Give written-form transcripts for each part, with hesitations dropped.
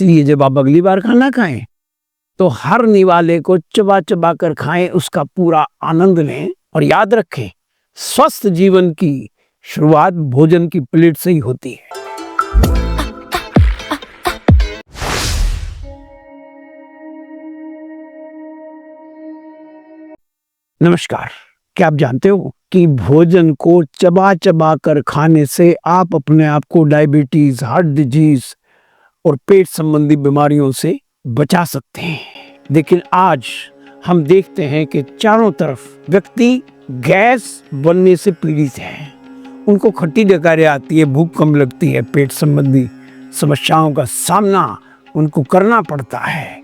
इसलिए जब आप अगली बार खाना खाएं तो हर निवाले को चबा चबा कर खाएं, उसका पूरा आनंद लें और याद रखें, स्वस्थ जीवन की शुरुआत भोजन की प्लेट से ही होती है। नमस्कार। क्या आप जानते हो कि भोजन को चबा चबा कर खाने से आप अपने आप को डायबिटीज, हार्ट डिजीज और पेट संबंधी बीमारियों से बचा सकते हैं। लेकिन आज हम देखते हैं कि चारों तरफ व्यक्ति गैस बनने से पीड़ित हैं। उनको खट्टी डकारें आती है, भूख कम लगती है, पेट संबंधी समस्याओं का सामना उनको करना पड़ता है।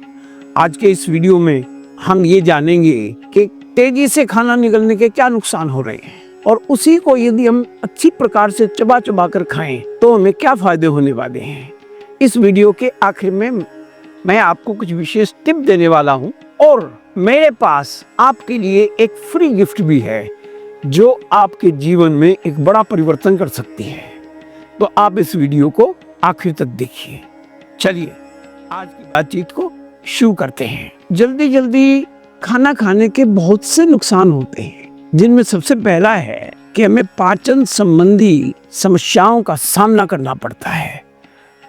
आज के इस वीडियो में हम ये जानेंगे कि तेजी से खाना निगलने के क्या नुकसान हो रहे हैं और उसी को यदि हम अच्छी प्रकार से चबा चबा कर खाएं तो हमें क्या फायदे होने वाले हैं। इस वीडियो के आखिर में मैं आपको कुछ विशेष टिप देने वाला हूं और मेरे पास आपके लिए एक फ्री गिफ्ट भी है जो आपके जीवन में एक बड़ा परिवर्तन कर सकती है। तो आप इस वीडियो को आखिर तक देखिए। चलिए आज की बातचीत को शुरू करते हैं। जल्दी जल्दी खाना खाने के बहुत से नुकसान होते हैं, जिनमें सबसे पहला है कि हमें पाचन संबंधी समस्याओं का सामना करना पड़ता है।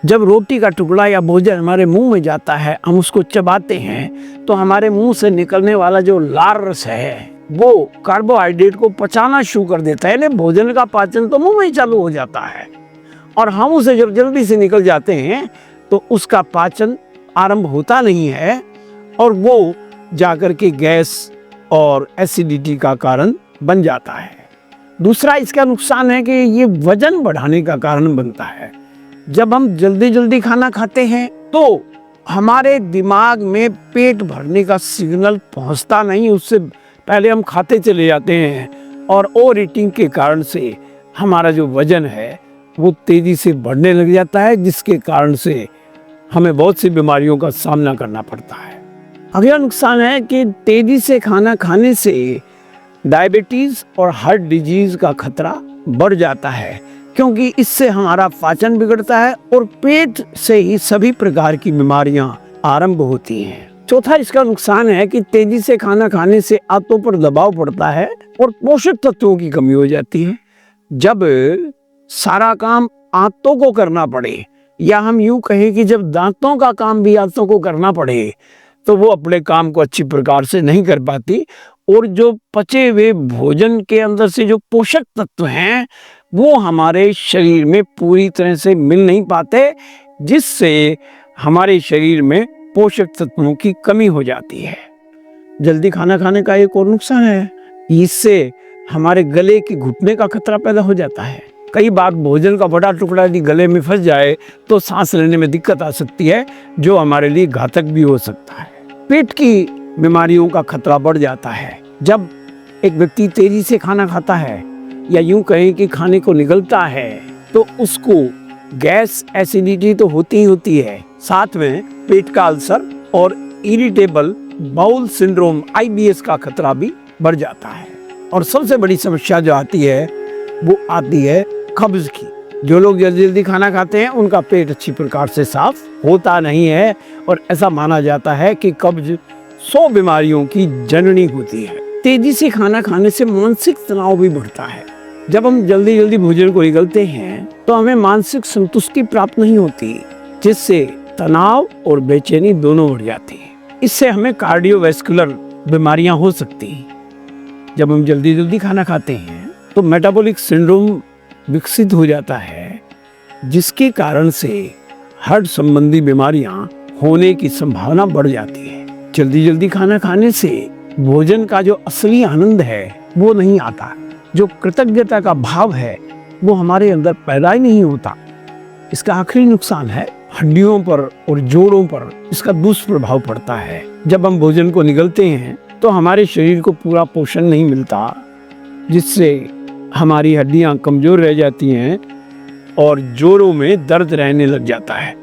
जब रोटी का टुकड़ा या भोजन हमारे मुंह में जाता है, हम उसको चबाते हैं तो हमारे मुंह से निकलने वाला जो लार रस है वो कार्बोहाइड्रेट को पचाना शुरू कर देता है। भोजन का पाचन तो मुंह में ही चालू हो जाता है और हम उसे जब जल्दी से निकल जाते हैं तो उसका पाचन आरंभ होता नहीं है और वो जाकर के गैस और एसिडिटी का कारण बन जाता है। दूसरा इसका नुकसान है कि ये वजन बढ़ाने का कारण बनता है। जब हम जल्दी जल्दी खाना खाते हैं तो हमारे दिमाग में पेट भरने का सिग्नल पहुंचता नहीं, उससे पहले हम खाते चले जाते हैं और ओवर ईटिंग के कारण से हमारा जो वजन है वो तेजी से बढ़ने लग जाता है, जिसके कारण से हमें बहुत सी बीमारियों का सामना करना पड़ता है। अगला नुकसान है कि तेजी से खाना खाने से डायबिटीज और हार्ट डिजीज का खतरा बढ़ जाता है, क्योंकि इससे हमारा पाचन बिगड़ता है और पेट से ही सभी प्रकार की बीमारियां आरंभ होती हैं। चौथा इसका नुकसान है कि तेजी से खाना खाने से आंतों पर दबाव पड़ता है और पोषक तत्वों की कमी हो जाती है। जब सारा काम आंतों को करना पड़े, या हम यूं कहें कि जब दांतों का काम भी आंतों को करना पड़े, तो वो अपने काम को अच्छी प्रकार से नहीं कर पाती और जो पचे हुए भोजन के अंदर से जो पोषक तत्व हैं वो हमारे शरीर में पूरी तरह से मिल नहीं पाते, जिससे हमारे शरीर में पोषक तत्वों की कमी हो जाती है। जल्दी खाना खाने का एक और नुकसान है, इससे हमारे गले के घुटने का खतरा पैदा हो जाता है। कई बार भोजन का बड़ा टुकड़ा यदि गले में फंस जाए तो सांस लेने में दिक्कत आ सकती है, जो हमारे लिए घातक भी हो सकता है। पेट की बीमारियों का खतरा बढ़ जाता है। जब एक व्यक्ति तेजी से खाना खाता है या यूं कहें कि खाने को निगलता है तो उसको गैस, एसिडिटी तो होती ही होती है, साथ में पेट का अल्सर और इरिटेबल बाउल सिंड्रोम IBS का खतरा भी बढ़ जाता है। और सबसे बड़ी समस्या जो आती है वो आती है कब्ज की। जो लोग जल्दी जल्दी खाना खाते हैं उनका पेट अच्छी प्रकार से साफ होता नहीं है और ऐसा माना जाता है कि कब्ज 100 बीमारियों की जननी होती है। तेजी से खाना खाने से मानसिक तनाव भी बढ़ता है। जब हम जल्दी जल्दी भोजन को निगलते हैं तो हमें मानसिक संतुष्टि प्राप्त नहीं होती, जिससे तनाव और बेचैनी दोनों बढ़ जाती है। इससे हमें कार्डियोवैस्कुलर बीमारियां हो सकती हैं। जब हम जल्दी जल्दी खाना खाते हैं तो मेटाबॉलिक सिंड्रोम विकसित हो जाता है, जिसके कारण से हार्ट संबंधी बीमारियां होने की संभावना बढ़ जाती है। जल्दी जल्दी खाना खाने से भोजन का जो असली आनंद है वो नहीं आता, जो कृतज्ञता का भाव है वो हमारे अंदर पैदा ही नहीं होता। इसका आखिरी नुकसान है हड्डियों पर और जोड़ों पर इसका दुष्प्रभाव पड़ता है। जब हम भोजन को निगलते हैं तो हमारे शरीर को पूरा पोषण नहीं मिलता, जिससे हमारी हड्डियां कमजोर रह जाती हैं और जोड़ों में दर्द रहने लग जाता है।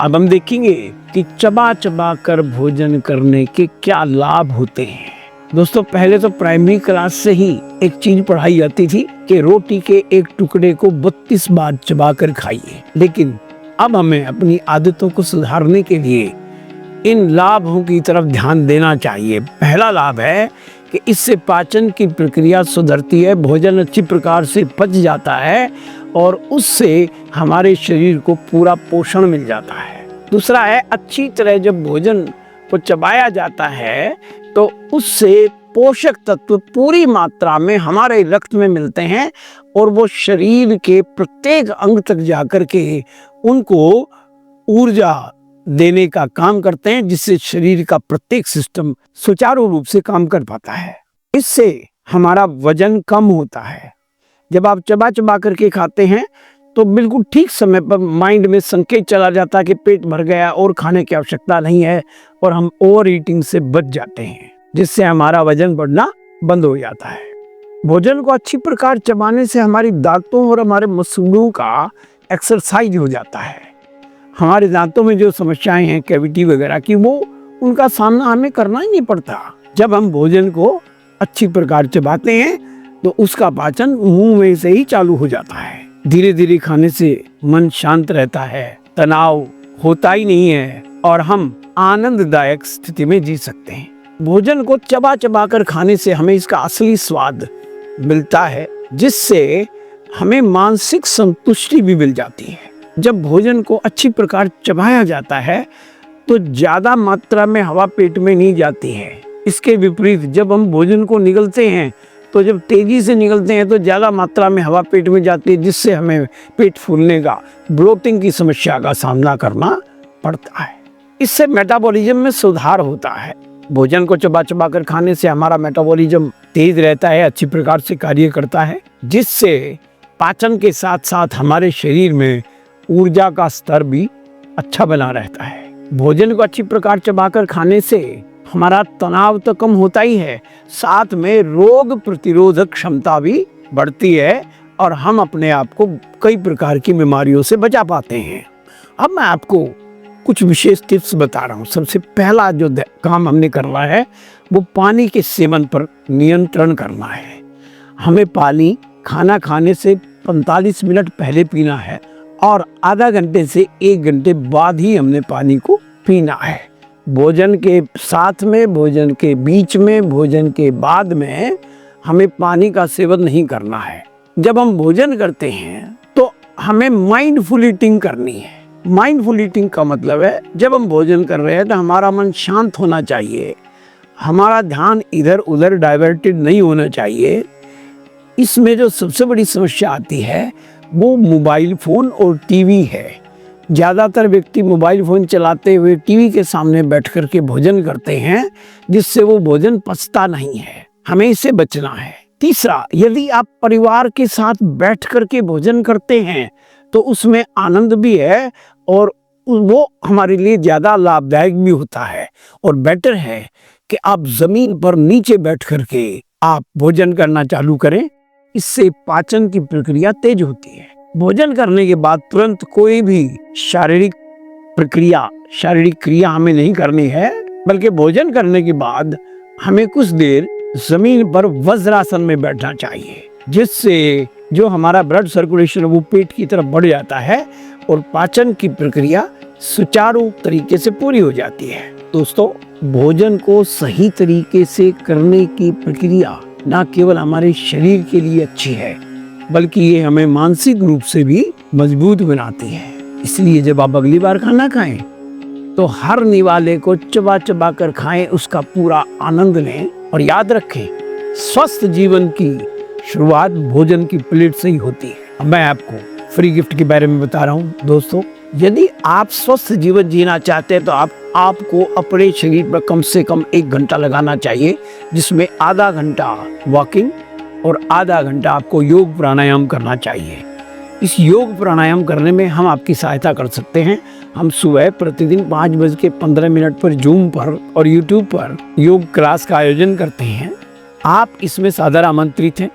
अब हम देखेंगे कि चबा चबा कर भोजन करने के क्या लाभ होते हैं। दोस्तों, पहले तो प्राइमरी क्लास से ही एक चीज पढ़ाई जाती थी कि रोटी के एक टुकड़े को 32 बार चबा कर खाइए, लेकिन अब हमें अपनी आदतों को सुधारने के लिए इन लाभों की तरफ ध्यान देना चाहिए। पहला लाभ है कि इससे पाचन की प्रक्रिया सुधरती है, भोजन अच्छी प्रकार से पच जाता है और उससे हमारे शरीर को पूरा पोषण मिल जाता है। दूसरा है, अच्छी तरह जब भोजन को चबाया जाता है तो उससे पोषक तत्व पूरी मात्रा में हमारे रक्त में मिलते हैं और वो शरीर के प्रत्येक अंग तक जाकर के उनको ऊर्जा देने का काम करते हैं, जिससे शरीर का प्रत्येक सिस्टम सुचारू रूप से काम कर पाता है। इससे हमारा वजन कम होता है। जब आप चबा चबा करके खाते हैं तो बिल्कुल ठीक समय पर माइंड में संकेत चला जाता है कि पेट भर गया और खाने की आवश्यकता नहीं है और हम ओवर ईटिंग से बच जाते हैं, जिससे हमारा वजन बढ़ना बंद हो जाता है। भोजन को अच्छी प्रकार चबाने से हमारी दांतों और हमारे मसूड़ों का एक्सरसाइज हो जाता है। हमारे दांतों में जो समस्याएं हैं कैविटी वगैरह की, वो उनका सामना हमें करना ही नहीं पड़ता। जब हम भोजन को अच्छी प्रकार चबाते हैं तो उसका पाचन मुंह में से ही चालू हो जाता है। धीरे धीरे खाने से मन शांत रहता है, तनाव होता ही नहीं है और हम आनंददायक स्थिति में जी सकते हैं। भोजन को चबा चबा कर खाने से हमें इसका असली स्वाद मिलता है, जिससे हमें मानसिक संतुष्टि भी मिल जाती है। जब भोजन को अच्छी प्रकार चबाया जाता है तो ज़्यादा मात्रा में हवा पेट में नहीं जाती है। इसके विपरीत जब हम भोजन को निगलते हैं तो जब तेजी से निगलते हैं तो ज़्यादा मात्रा में हवा पेट में जाती है, जिससे हमें पेट फूलने का, ब्लोटिंग की समस्या का सामना करना पड़ता है। इससे मेटाबॉलिज्म में सुधार होता है। भोजन को चबा चबा कर खाने से हमारा मेटाबॉलिज्म तेज रहता है, अच्छी प्रकार से कार्य करता है, जिससे पाचन के साथ साथ हमारे शरीर में ऊर्जा का स्तर भी अच्छा बना रहता है। भोजन को अच्छी प्रकार चबाकर खाने से हमारा तनाव तो कम होता ही है, साथ में रोग प्रतिरोधक क्षमता भी बढ़ती है और हम अपने आप को कई प्रकार की बीमारियों से बचा पाते हैं। अब मैं आपको कुछ विशेष टिप्स बता रहा हूँ। सबसे पहला जो काम हमने करना है वो पानी के सेवन पर नियंत्रण करना है। हमें पानी खाना खाने से 45 मिनट पहले पीना है और आधा घंटे से 1 घंटे बाद ही हमने पानी को पीना है। भोजन के साथ में, भोजन के बीच में, भोजन के बाद में हमें पानी का सेवन नहीं करना है। जब हम भोजन करते हैं तो हमें माइंडफुल ईटिंग करनी है। माइंडफुल ईटिंग का मतलब है जब हम भोजन कर रहे हैं तो हमारा मन शांत होना चाहिए, हमारा ध्यान इधर उधर डाइवर्टेड नहीं होना चाहिए। इसमें जो सबसे बड़ी समस्या आती है वो मोबाइल फ़ोन और टीवी है। ज़्यादातर व्यक्ति मोबाइल फ़ोन चलाते हुए टीवी के सामने बैठ कर के भोजन करते हैं, जिससे वो भोजन पचता नहीं है। हमें इससे बचना है। तीसरा, यदि आप परिवार के साथ बैठ कर के भोजन करते हैं तो उसमें आनंद भी है और वो हमारे लिए ज़्यादा लाभदायक भी होता है। और बेटर है कि आप ज़मीन पर नीचे बैठ कर के आप भोजन करना चालू करें। इससे पाचन की प्रक्रिया तेज होती है। भोजन करने के बाद तुरंत कोई भी शारीरिक क्रिया हमें नहीं करनी है, बल्कि भोजन करने के बाद हमें कुछ देर जमीन पर वज्रासन में बैठना चाहिए, जिससे जो हमारा ब्लड सर्कुलेशन है वो पेट की तरफ बढ़ जाता है और पाचन की प्रक्रिया सुचारू तरीके से पूरी हो जाती है। दोस्तों, भोजन को सही तरीके से करने की प्रक्रिया न केवल हमारे शरीर के लिए अच्छी है, बल्कि ये हमें मानसिक रूप से भी मजबूत बनाती है। इसलिए जब आप अगली बार खाना खाएं तो हर निवाले को चबा चबा कर खाएं, उसका पूरा आनंद लें और याद रखें, स्वस्थ जीवन की शुरुआत भोजन की प्लेट से ही होती है। अब मैं आपको फ्री गिफ्ट के बारे में बता रहा हूँ। दोस्तों, यदि आप स्वस्थ जीवन जीना चाहते हैं तो आपको अपने शरीर पर कम से कम 1 घंटा लगाना चाहिए, जिसमें आधा घंटा वॉकिंग और आधा घंटा आपको योग प्राणायाम करना चाहिए। इस योग प्राणायाम करने में हम आपकी सहायता कर सकते हैं। हम सुबह प्रतिदिन 5:15 पर जूम पर और यूट्यूब पर योग क्लास का आयोजन करते हैं। आप इसमें सादर आमंत्रित हैं।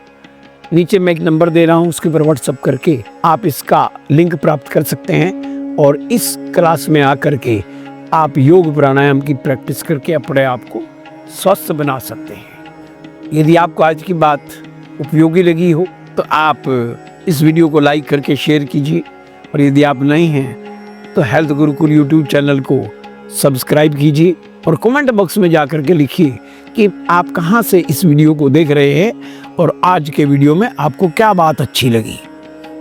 नीचे मैं एक नंबर दे रहा हूँ, उसके ऊपर व्हाट्सएप करके आप इसका लिंक प्राप्त कर सकते हैं और इस क्लास में आकर के आप योग प्राणायाम की प्रैक्टिस करके अपने आप को स्वस्थ बना सकते हैं। यदि आपको आज की बात उपयोगी लगी हो तो आप इस वीडियो को लाइक करके शेयर कीजिए और यदि आप नए हैं तो हेल्थ गुरुकुल यूट्यूब चैनल को सब्सक्राइब कीजिए और कमेंट बॉक्स में जाकर के लिखिए कि आप कहां से इस वीडियो को देख रहे हैं और आज के वीडियो में आपको क्या बात अच्छी लगी।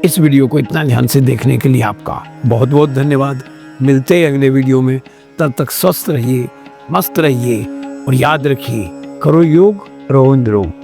इस वीडियो को इतना ध्यान से देखने के लिए आपका बहुत बहुत धन्यवाद। मिलते हैं अगले वीडियो में, तब तक स्वस्थ रहिए, मस्त रहिए और याद रखिए, करो योग, रहो निरोग।